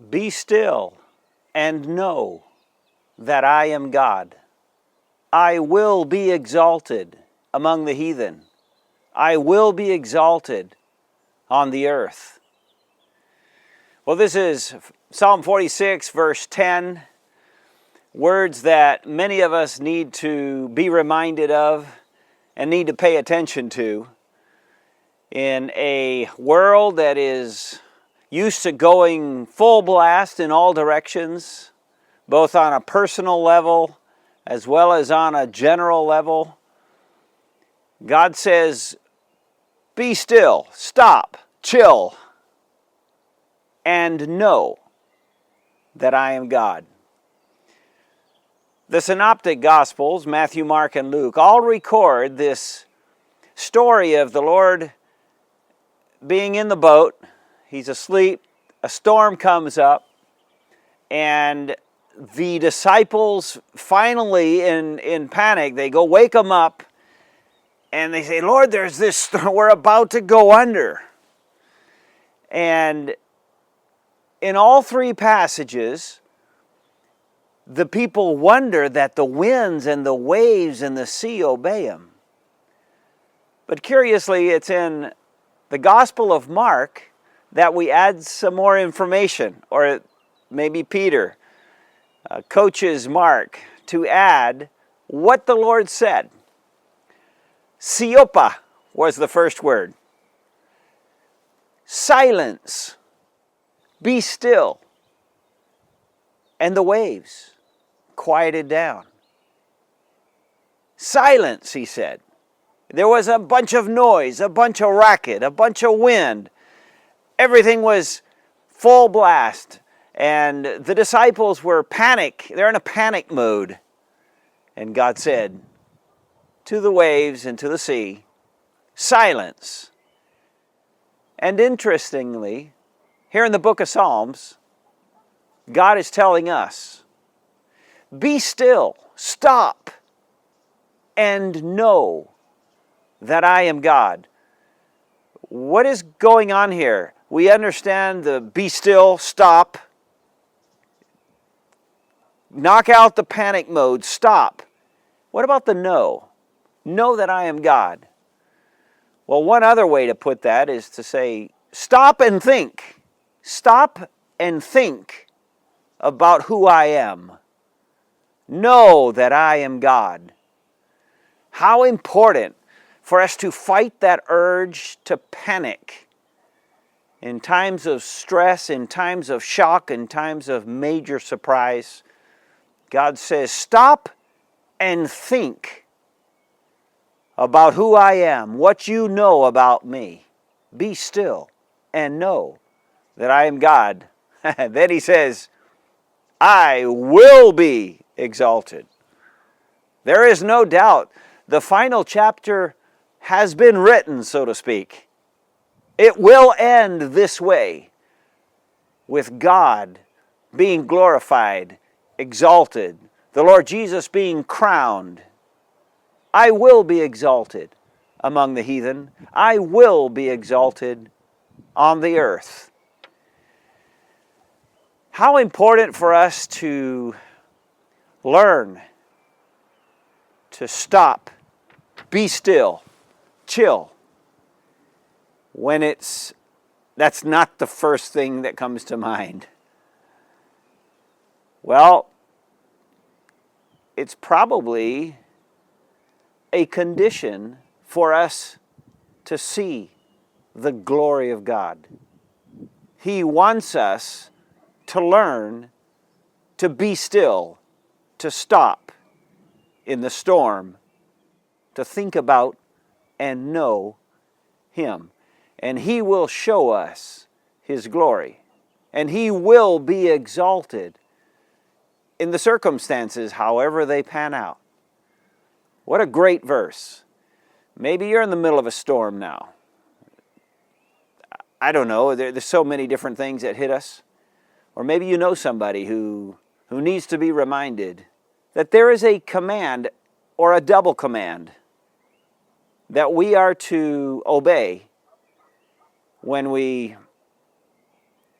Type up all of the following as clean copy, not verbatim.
Be still and know that I am God. I will be exalted among the heathen. I will be exalted on the earth. Well, this is Psalm 46, verse 10, words that many of us need to be reminded of and need to pay attention to in a world that is used to going full blast in all directions, both on a personal level as well as on a general level. God says, be still, stop, chill, and know that I am God. The Synoptic Gospels, Matthew, Mark, and Luke, all record this story of the Lord being in the boat. He's asleep, a storm comes up, and the disciples finally, in panic, they go wake him up, and they say, Lord, there's this storm, we're about to go under. And in all three passages, the people wonder that the winds and the waves and the sea obey him. But curiously, it's in the Gospel of Mark that we add some more information, or maybe Peter coaches Mark to add what the Lord said. Siopa was the first word. Silence. Be still. And the waves quieted down. Silence, he said. There was a bunch of noise, a bunch of racket, a bunch of wind. Everything was full blast. And the disciples were they're in a panic mode. And God said to the waves and to the sea, silence. And interestingly, here in the book of Psalms, God is telling us, be still, stop, and know that I am God. What is going on here? We understand the be still, stop, knock out the panic mode, stop. What about the know? Know that I am God. Well, one other way to put that is to say, stop and think. Stop and think about who I am. Know that I am God. How important for us to fight that urge to panic in times of stress, in times of shock, in times of major surprise. God says, stop and think about who I am, what you know about me. Be still and know that I am God. Then he says, I will be exalted. There is no doubt the final chapter has been written, so to speak. It will end this way, with God being glorified, exalted, the Lord Jesus being crowned. I will be exalted among the heathen. I will be exalted on the earth. How important for us to learn to stop, be still, chill, when that's not the first thing that comes to mind. Well, it's probably a condition for us to see the glory of God. He wants us to learn to be still, to stop in the storm, to think about and know Him. And He will show us His glory. And He will be exalted in the circumstances, however they pan out. What a great verse. Maybe you're in the middle of a storm now. I don't know, there's so many different things that hit us. Or maybe you know somebody who needs to be reminded that there is a command or a double command that we are to obey when we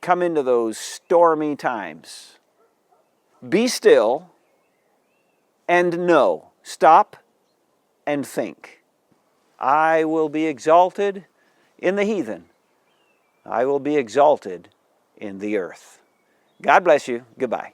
come into those stormy times. Be still and know. Stop and think. I will be exalted in the heathen. I will be exalted in the earth. God bless you. Goodbye.